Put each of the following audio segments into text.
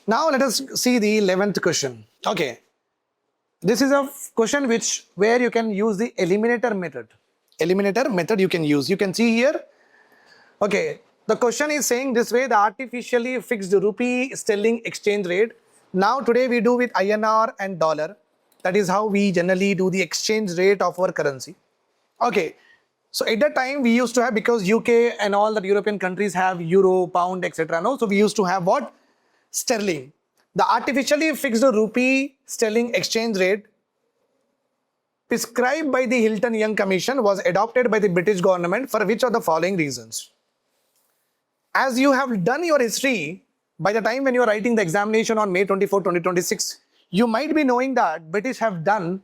Now let us see the 11th question. Okay. This is a question where you can use the eliminator method. Eliminator method you can use. You can see here. Okay. The question is saying this way: the artificially fixed rupee sterling exchange rate. Now today we do with INR and dollar. That is how we generally do the exchange rate of our currency. Okay. So at that time we used to have, because UK and all the European countries have euro, pound, etc. No, so we used to have what? Sterling. The artificially fixed rupee sterling exchange rate prescribed by the Hilton Young Commission was adopted by the British government for which of the following reasons? As you have done your history, by the time when you are writing the examination on May 24, 2026, you might be knowing that British have done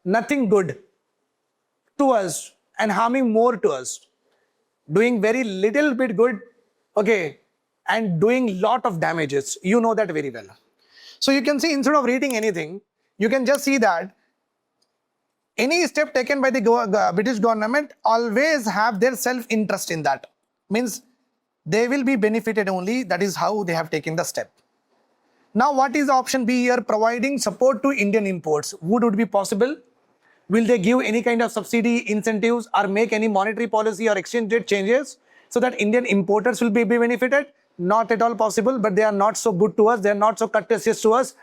nothing good to us and harming more to us, doing very little bit good, okay, and doing lot of damages. You know that very well. So you can see, instead of reading anything, you can just see that any step taken by the British government always have their self-interest in that. Means they will be benefited only. That is how they have taken the step. Now what is option B here? Providing support to Indian imports. Would be possible? Will they give any kind of subsidy, incentives, or make any monetary policy or exchange rate changes so that Indian importers will be benefited? Not at all possible, but they are not so good to us. They are not so courteous to us.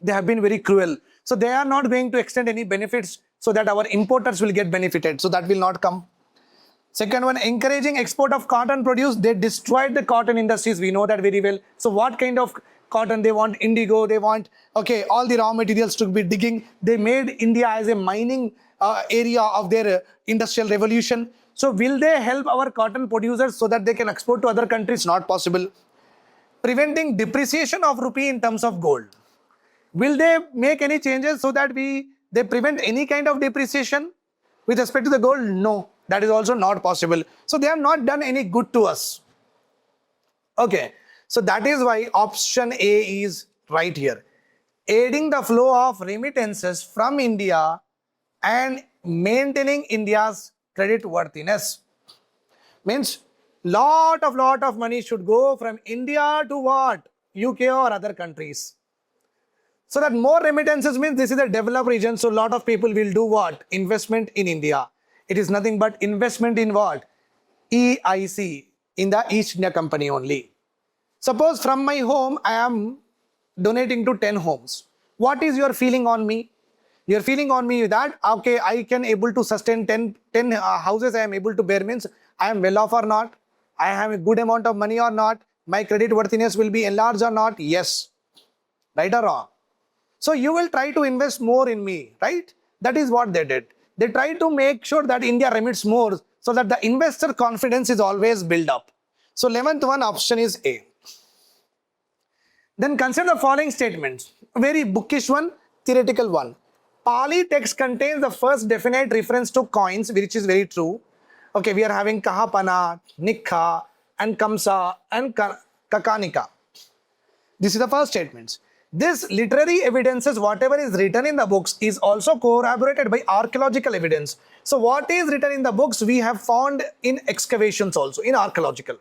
They have been very cruel. So they are not going to extend any benefits so that our importers will get benefited. So that will not come. Second one, encouraging export of cotton produce. They destroyed the cotton industries. We know that very well. So what kind of cotton they want? Indigo, they want, okay, all the raw materials to be digging. They made India as a mining area of their industrial revolution. So will they help our cotton producers so that they can export to other countries? Not possible. Preventing depreciation of rupee in terms of gold. Will they make any changes so that they prevent any kind of depreciation with respect to the gold? No, that is also not possible. So they have not done any good to us. Okay. So that is why option A is right here. Aiding the flow of remittances from India and maintaining India's credit worthiness. Means lot of money should go from India to what? UK or other countries. So that more remittances means this is a developed region. So lot of people will do what? Investment in India. It is nothing but investment in what? EIC, in the East India Company only. Suppose from my home, I am donating to 10 homes. What is your feeling on me? Your feeling on me that, okay, I can able to sustain 10 houses I am able to bear, means I am well off or not? I have a good amount of money or not? My credit worthiness will be enlarged or not? Yes. Right or wrong? So you will try to invest more in me, right? That is what they did. They try to make sure that India remits more so that the investor confidence is always built up. So 11th one, option is A. Then consider the following statements. Very bookish one, theoretical one. Pali text contains the first definite reference to coins, which is very true. Okay, we are having Kahapana, Nikha, and Kamsa, and Kakanika. This is the first statements. This literary evidences, whatever is written in the books, is also corroborated by archaeological evidence. So what is written in the books, we have found in excavations also, in archaeological.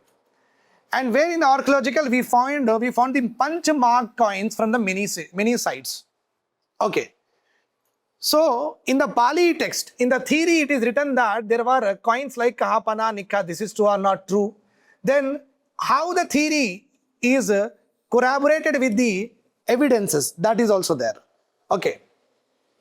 And where in archaeological, we found the punch mark coins from the many sites. Okay. So in the Pali text, in the theory, it is written that there were coins like Kahapana, Nikha. This is true or not true? Then how the theory is corroborated with the evidences, that is also there. Okay.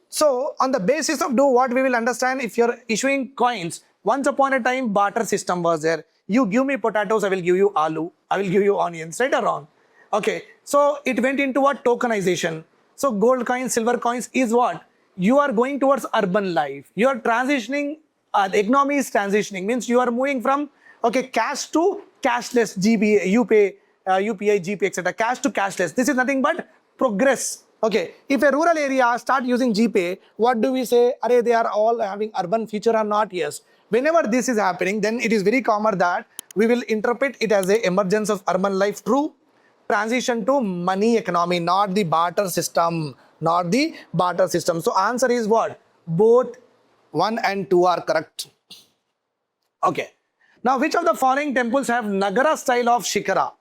So on the basis of what we will understand, if you're issuing coins, once upon a time barter system was there. You give me potatoes, I will give you aloo, I will give you onions, right or wrong? Okay. So it went into what? Tokenization. So gold coins, silver coins is what? You are going towards urban life. You are transitioning, the economy is transitioning, means you are moving from, okay, cash to cashless, GBA, UPI, GP, etc. Cash to cashless. This is nothing but progress. Okay, if a rural area start using GPay, what do we say? Are they are all having urban feature or not? Yes. Whenever this is happening, then it is very common that we will interpret it as a emergence of urban life. True. Transition to money economy, not the barter system. Not the barter system. So answer is what? Both 1 and 2 are correct. Okay. Now which of the following temples have Nagara style of Shikara?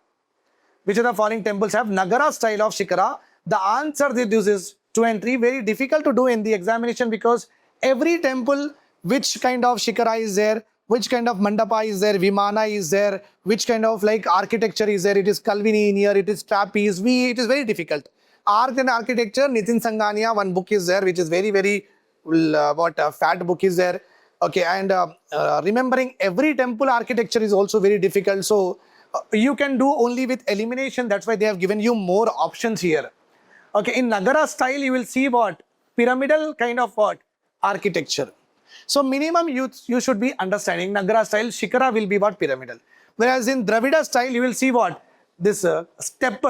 Which of the following temples have Nagara style of Shikara? The answer this is 2 and 3. Very difficult to do in the examination because every temple, which kind of Shikara is there, which kind of Mandapa is there, Vimana is there, which kind of like architecture is there, it is Calvinian, it is trapeze, it is very difficult. Art and architecture, Nitin Sangania, one book is there, which is very, very, fat book is there. Okay, and remembering every temple architecture is also very difficult. So you can do only with elimination. That's why they have given you more options here. Okay, in Nagara style, you will see what? Pyramidal kind of what? Architecture. So minimum you should be understanding Nagara style, Shikara will be what? Pyramidal. Whereas in Dravida style, you will see what? This stepped,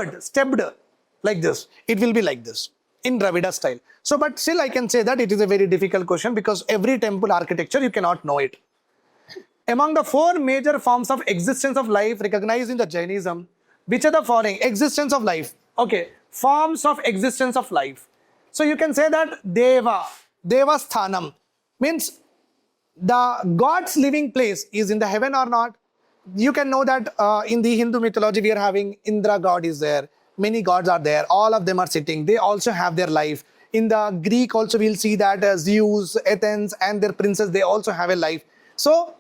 like this. It will be like this in Dravida style. So, but still I can say that it is a very difficult question because every temple architecture, you cannot know it. Among the 4 major forms of existence of life recognized in the Jainism, which are the following? Existence of life. Okay, forms of existence of life. So you can say that Deva Sthanam means the God's living place is in the heaven or not. You can know that in the Hindu mythology we are having Indra god is there. Many gods are there. All of them are sitting. They also have their life. In the Greek also we'll see that Zeus, Athens and their princes, they also have a life. So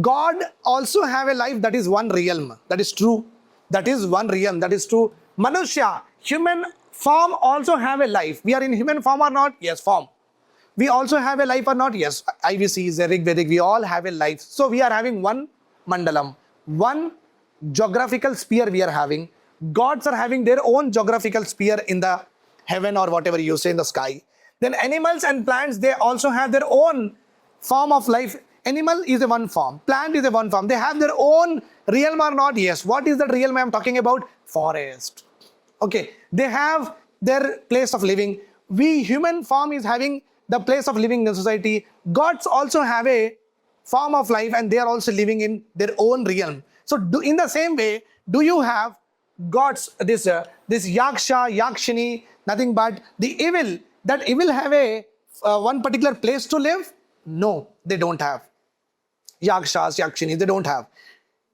God also have a life. That is one realm. That is true. That is one realm. That is true. Manusya, human form also have a life. We are in human form or not? Yes, form. We also have a life or not? Yes. IVC is a Rigvedic. We all have a life. So we are having one mandalam, one geographical sphere we are having. Gods are having their own geographical sphere in the heaven or whatever you say in the sky. Then animals and plants, they also have their own form of life. Animal is a one form. Plant is a one form. They have their own realm or not? Yes. What is that realm I am talking about? Forest. Okay. They have their place of living. We human form is having the place of living in society. Gods also have a form of life and they are also living in their own realm. So in the same way, do you have gods, this Yaksha, Yakshini, nothing but the evil, that evil have a one particular place to live? No, they don't have. Yakshas, Yakshinis, they don't have.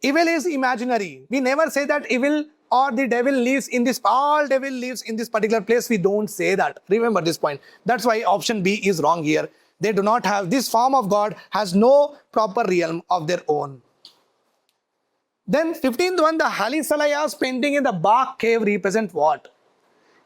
Evil is imaginary. We never say that evil or the devil lives in this, all devil lives in this particular place. We don't say that. Remember this point. That's why option B is wrong here. They do not have, this form of God has no proper realm of their own. Then 15th one, the Halisalayas painting in the Bagh cave represent what?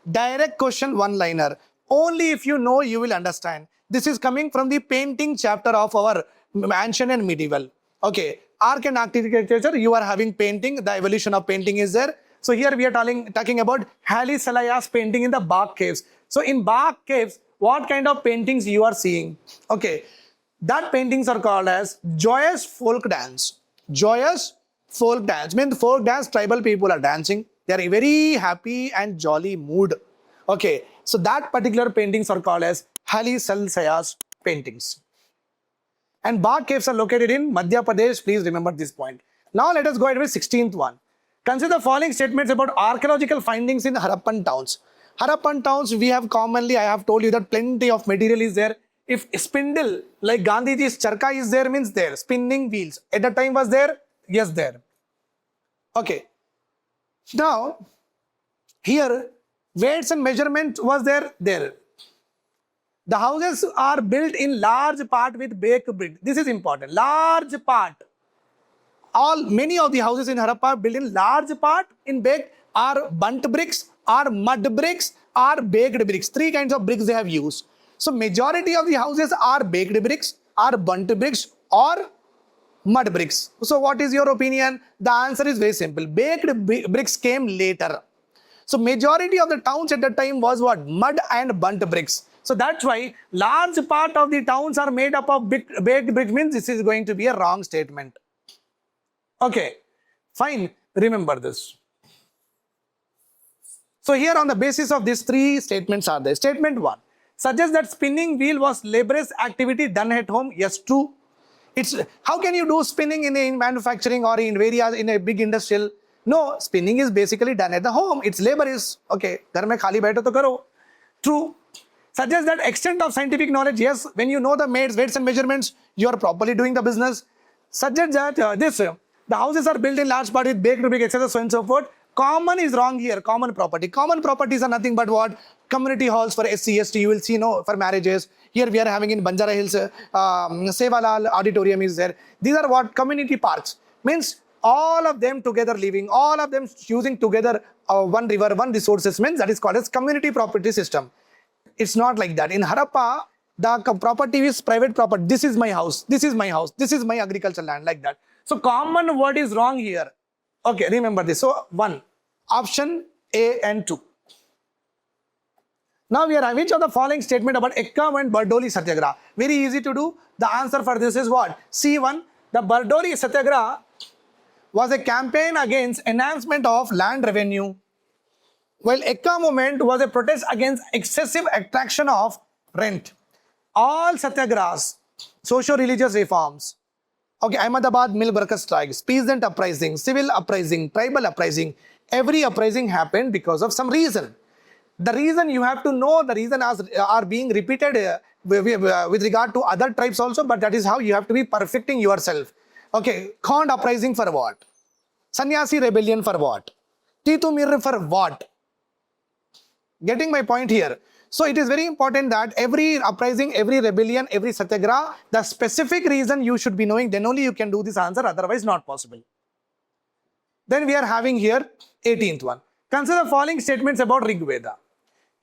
Direct question, one-liner. Only if you know, you will understand. This is coming from the painting chapter of our ancient and medieval. Okay, arch and architecture, you are having painting, the evolution of painting is there. So here we are talking about Halisalayas painting in the Bagh caves. So in Bagh caves, what kind of paintings you are seeing? Okay, that paintings are called as joyous folk dance. Joyous folk dance means folk dance, tribal people are dancing. They are very happy and jolly mood. Okay, so that particular paintings are called as Halisalayas paintings. And Bagh caves are located in Madhya Pradesh. Please remember this point. Now let us go ahead with 16th one. Consider the following statements about archaeological findings in Harappan towns. Harappan towns, we have commonly, I have told you that plenty of material is there. If spindle, like Gandhiji's charka is there, means there. Spinning wheels. At the time was there? Yes, there. Okay. Now, here, weights and measurement was there? There. The houses are built in large part with baked brick. This is important. Large part. Many of the houses in Harappa are built in large part in baked are burnt bricks, are mud bricks, are baked bricks. 3 kinds of bricks they have used. So majority of the houses are baked bricks, are burnt bricks, or mud bricks. So what is your opinion? The answer is very simple. Baked bricks came later. So majority of the towns at that time was what? Mud and burnt bricks. So that's why large part of the towns are made up of baked bricks, means this is going to be a wrong statement. Okay, fine. Remember this. So here on the basis of these 3 statements are there. Statement 1. Suggests that spinning wheel was laborious activity done at home. Yes, true. It's how can you do spinning in manufacturing or in various in a big industrial? No, spinning is basically done at the home. It's laborious. Okay, घर में खाली बैठो तो करो. True. Suggests that extent of scientific knowledge. Yes, when you know the weights and measurements, you are properly doing the business. Suggests that the houses are built in large part with baked brick, etc. So and so forth. common is wrong here. Common property. Common properties are nothing but what? Community halls for SC, ST. You will see, no, for marriages. Here we are having in Banjara Hills, Sevalal Auditorium is there. These are what? Community parks. Means all of them together living, all of them using together one river, one resources, means that is called as community property system. It's not like that. In Harappa, the property is private property. This is my house. This is my house. This is my agricultural land, like that. So common word is wrong here. Okay, remember this. So 1, option A and 2. Now we are having which of the following statement about Ekkam and Bardoli Satyagraha? Very easy to do. The answer for this is what? C1. The Bardoli Satyagraha was a campaign against enhancement of land revenue, while Ekkam movement was a protest against excessive attraction of rent. All satyagrahas, socio-religious reforms, okay, Ahmedabad mill workers strikes, peasant uprising, civil uprising, tribal uprising, every uprising happened because of some reason. The reason you have to know, the reason are being repeated with regard to other tribes also, but that is how you have to be perfecting yourself. Okay, Khond uprising for what? Sannyasi rebellion for what? Titu Mir for what? Getting my point here. So it is very important that every uprising, every rebellion, every satyagraha, the specific reason you should be knowing, then only you can do this answer, otherwise not possible. Then we are having here 18th one. Consider the following statements about Rigveda.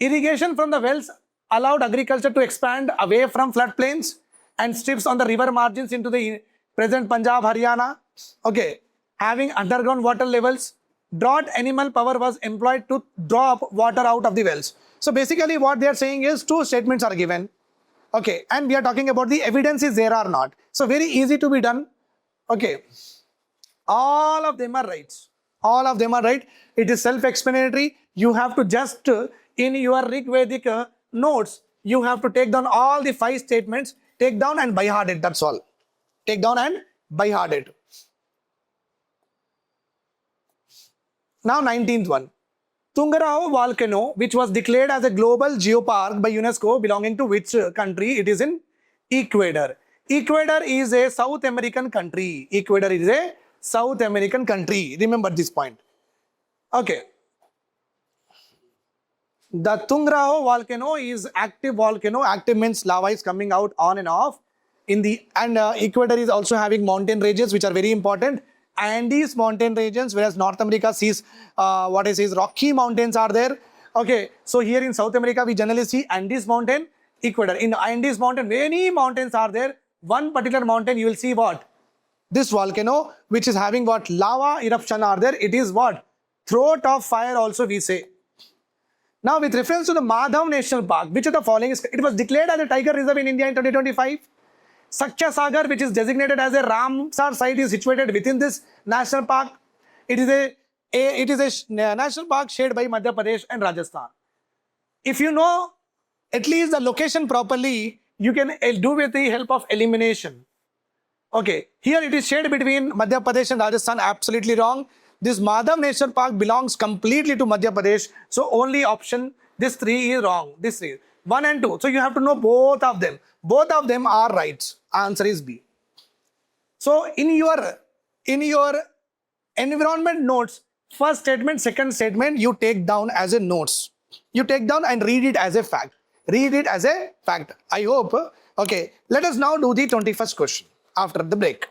Irrigation from the wells allowed agriculture to expand away from floodplains and strips on the river margins into the present Punjab, Haryana. Okay, having underground water levels. Drought animal power was employed to draw up water out of the wells. So basically what they are saying is 2 statements are given. Okay, and we are talking about the evidence is there or not. So very easy to be done. Okay, all of them are right. All of them are right. It is self-explanatory. You have to just in your Rigvedic notes, you have to take down all the 5 statements, take down and by heart it. That's all. Take down and by heart it. Now 19th one. Tungurahua volcano, which was declared as a global geopark by UNESCO, belonging to which country? It is in Ecuador. Ecuador is a South American country. Ecuador is a South American country. Remember this point. Okay. The Tungurahua volcano is active volcano. Active means lava is coming out on and off. Ecuador is also having mountain ranges which are very important. Andes mountain regions, whereas North America sees Rocky mountains are there. Okay, so here in South America we generally see Andes mountain. Ecuador, in Andes mountain many mountains are there. One particular mountain you will see what? This volcano which is having what? Lava eruption are there. It is what? Throat of fire also we say. Now with reference to the Madhav National Park, which of the following is, it was declared as a tiger reserve in India in 2025. Sakcha Sagar, which is designated as a Ramsar site, is situated within this national park. It is a national park shared by Madhya Pradesh and Rajasthan. If you know at least the location properly, you can do with the help of elimination. Okay, here it is shared between Madhya Pradesh and Rajasthan. Absolutely wrong. This Madhav National Park belongs completely to Madhya Pradesh. So only option, this 3 is wrong. This 3. 1 and 2. So you have to know both of them. Both of them are right. Answer is B. So in your environment notes, first statement, second statement, you take down as a notes. You take down and read it as a fact. Read it as a fact. I hope. Okay. Let us now do the 21st question after the break.